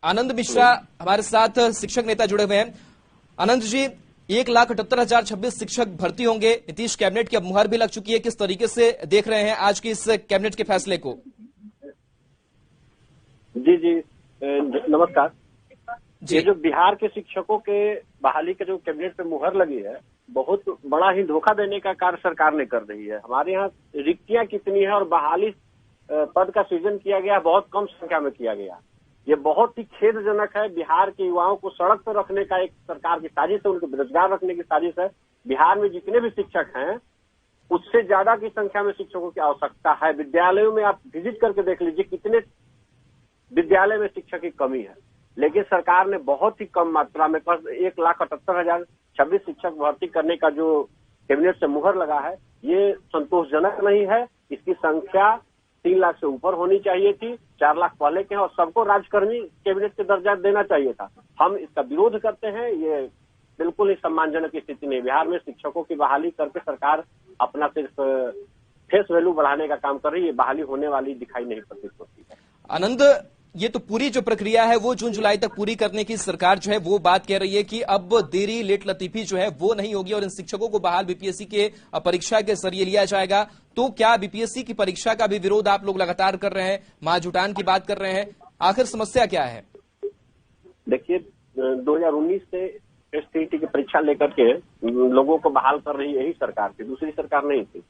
आनंद मिश्रा हमारे साथ शिक्षक नेता जुड़े हुए हैं। आनंद जी, 1,78,026 शिक्षक भर्ती होंगे। नीतीश कैबिनेट की अब मुहर भी लग चुकी है। किस तरीके से देख रहे हैं आज की इस कैबिनेट के फैसले को? जी नमस्कार। ये जो बिहार के शिक्षकों के बहाली के जो कैबिनेट पे मुहर लगी है, बहुत बड़ा ही धोखा देने का कार्य सरकार ने कर रही है। हमारे यहाँ रिक्तियां कितनी है और बहाली पद का सृजन किया गया, बहुत कम संख्या में किया गया। ये बहुत ही खेदजनक है। बिहार के युवाओं को सड़क पर रखने का एक सरकार की साजिश है, उनको बेरोजगार रखने की साजिश है। बिहार में जितने भी शिक्षक हैं, उससे ज्यादा की संख्या में शिक्षकों की आवश्यकता है। विद्यालयों में आप विजिट करके देख लीजिए कितने विद्यालय में शिक्षक की कमी है, लेकिन सरकार ने बहुत ही कम मात्रा में 1,78,026 शिक्षक भर्ती करने का जो कैबिनेट से मुहर लगा है, ये संतोषजनक नहीं है। इसकी संख्या 3 लाख से ऊपर होनी चाहिए थी। 4 लाख पहले के हैं और सबको राजकर्मी कैबिनेट के दर्जा देना चाहिए था। हम इसका विरोध करते हैं। ये बिल्कुल ही सम्मानजनक स्थिति नहीं। बिहार में शिक्षकों की बहाली करके सरकार अपना सिर्फ फेस वैल्यू बढ़ाने का काम कर रही है। बहाली होने वाली दिखाई नहीं प्रतीत होती है। आनंद, ये तो पूरी जो प्रक्रिया है वो जून जुलाई तक पूरी करने की सरकार जो है वो बात कह रही है कि अब देरी लेट लतीफी जो है वो नहीं होगी और इन शिक्षकों को बहाल बीपीएससी के परीक्षा के जरिए लिया जाएगा। तो क्या बीपीएससी की परीक्षा का भी विरोध आप लोग लगातार कर रहे हैं, महाजुटान की बात कर रहे हैं, आखिर समस्या क्या है? देखिए, 2019 से एसटीईटी की परीक्षा लेकर के लोगों को बहाल कर रही यही सरकार थी, दूसरी सरकार नहीं थी।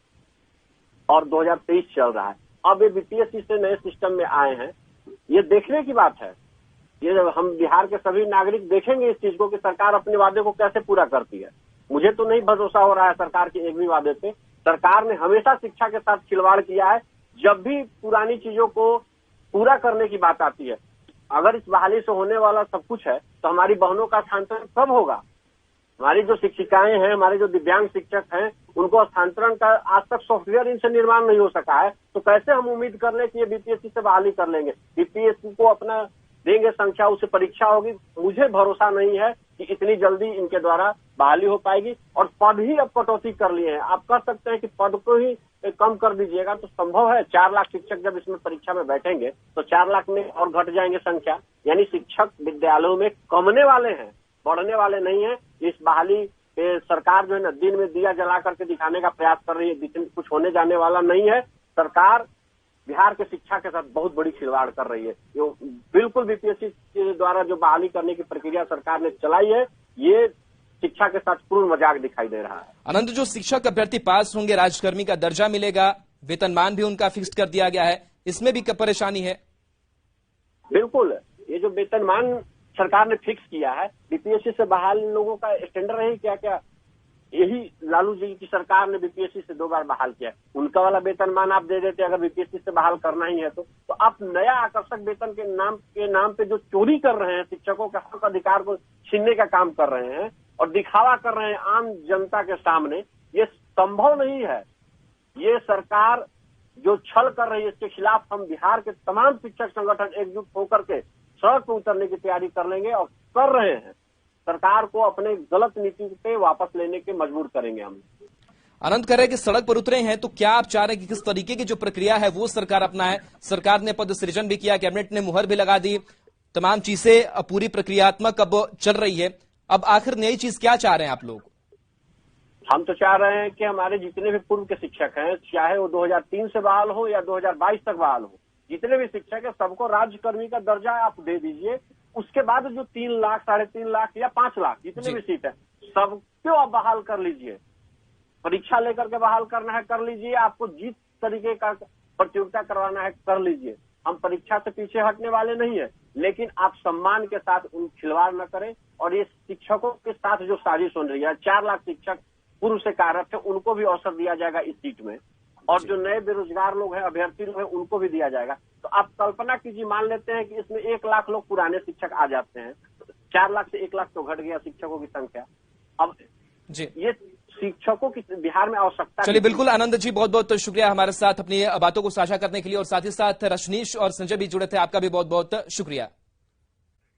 और 2023 चल रहा है। अब ये बीपीएससी से नए सिस्टम में आए हैं, ये देखने की बात है। ये हम बिहार के सभी नागरिक देखेंगे इस चीज को कि सरकार अपने वादे को कैसे पूरा करती है। मुझे तो नहीं भरोसा हो रहा है सरकार के एक भी वादे पे। सरकार ने हमेशा शिक्षा के साथ खिलवाड़ किया है। जब भी पुरानी चीजों को पूरा करने की बात आती है, अगर इस बहाली से होने वाला सब कुछ है तो हमारी बहनों का स्थानांतरण कब होगा? हमारी जो शिक्षिकाएं हैं, हमारे जो दिव्यांग शिक्षक हैं, उनको स्थानांतरण का आज तक सॉफ्टवेयर इनसे निर्माण नहीं हो सका है, तो कैसे हम उम्मीद कर लें कि ये बीपीएससी से बहाली कर लेंगे? बीपीएससी को अपना देंगे संख्या, उससे परीक्षा होगी। मुझे भरोसा नहीं है कि इतनी जल्दी इनके द्वारा बहाली हो पाएगी। और पद ही अब कटौती कर लिए हैं। आप कह सकते हैं कि पद को ही कम कर दीजिएगा तो संभव है। 4 लाख शिक्षक जब इसमें परीक्षा में बैठेंगे तो 4 लाख में और घट जाएंगे संख्या। यानी शिक्षक विद्यालयों में कमने वाले हैं, बढ़ने वाले नहीं है। इस बहाली सरकार जो है ना, दिन में दिया जला करके दिखाने का प्रयास कर रही है। कुछ होने जाने वाला नहीं है। सरकार बिहार के शिक्षा के साथ बहुत बड़ी खिलवाड़ कर रही है। जो बिल्कुल बीपीएससी के द्वारा जो बहाली करने की प्रक्रिया सरकार ने चलाई है, ये शिक्षा के साथ पूर्ण मजाक दिखाई दे रहा है। अनंत, जो शिक्षक अभ्यर्थी पास होंगे, राजकर्मी का दर्जा मिलेगा, वेतनमान भी उनका फिक्स कर दिया गया है, इसमें भी परेशानी है? बिल्कुल, ये जो वेतनमान सरकार ने फिक्स किया है, बीपीएससी से बहाल लोगों का स्टैंडर्ड है क्या? यही लालू जी की सरकार ने बीपीएससी से 2 बार बहाल किया है। उनका वाला वेतनमान आप दे देते अगर बीपीएससी से बहाल करना ही है तो आप नया आकर्षक वेतन के नाम पे जो चोरी कर रहे हैं, शिक्षकों के हक अधिकार को छीनने का काम कर रहे हैं और दिखावा कर रहे हैं आम जनता के सामने, ये संभव नहीं है। ये सरकार जो छल कर रही है, इसके खिलाफ हम बिहार के तमाम शिक्षक संगठन एकजुट होकर के सड़क पर उतरने की तैयारी कर लेंगे और कर रहे हैं। सरकार को अपने गलत नीति पे वापस लेने के मजबूर करेंगे हम। अनंत कह रहे हैं कि सड़क पर उतरे हैं, तो क्या आप चाह रहे हैं कि किस तरीके की जो प्रक्रिया है वो सरकार अपनाए? सरकार ने पद सृजन भी किया, कैबिनेट ने मुहर भी लगा दी, तमाम चीजें पूरी प्रक्रियात्मक अब चल रही है। अब आखिर नई चीज क्या चाह रहे हैं आप लोग? हम तो चाह रहे हैं कि हमारे जितने भी पूर्व के शिक्षक हैं, चाहे वो 2003 से बहाल हो या 2022 तक बहाल हो, जितने भी शिक्षक है सबको राज्यकर्मी का दर्जा आप दे दीजिए। उसके बाद जो 3 लाख, 3.5 लाख या 5 लाख जितने भी सीट है, सबको आप बहाल कर लीजिए। परीक्षा लेकर के बहाल करना है कर लीजिए, आपको जिस तरीके का प्रतियोगिता करवाना है कर लीजिए। हम परीक्षा से पीछे हटने वाले नहीं है, लेकिन आप सम्मान के साथ उन खिलवाड़ न करें। और ये शिक्षकों के साथ जो साजिश हो रही है, 4 लाख शिक्षक पूर्व से कार्यरत थे, उनको भी अवसर दिया जाएगा इस सीट में। और जो नए बेरोजगार लोग हैं, अभ्यर्थी लोग हैं, उनको भी दिया जाएगा। तो आप कल्पना कीजिए, मान लेते हैं कि इसमें 1 लाख लोग पुराने शिक्षक आ जाते हैं, 4 लाख से 1 लाख तो घट गया शिक्षकों की संख्या। अब जी ये शिक्षकों की बिहार में आवश्यकता। चलिए, बिल्कुल आनंद जी, बहुत बहुत शुक्रिया हमारे साथ अपनी बातों को साझा करने के लिए। और साथ ही साथ रजनीश और संजय भी जुड़े थे, आपका भी बहुत बहुत शुक्रिया।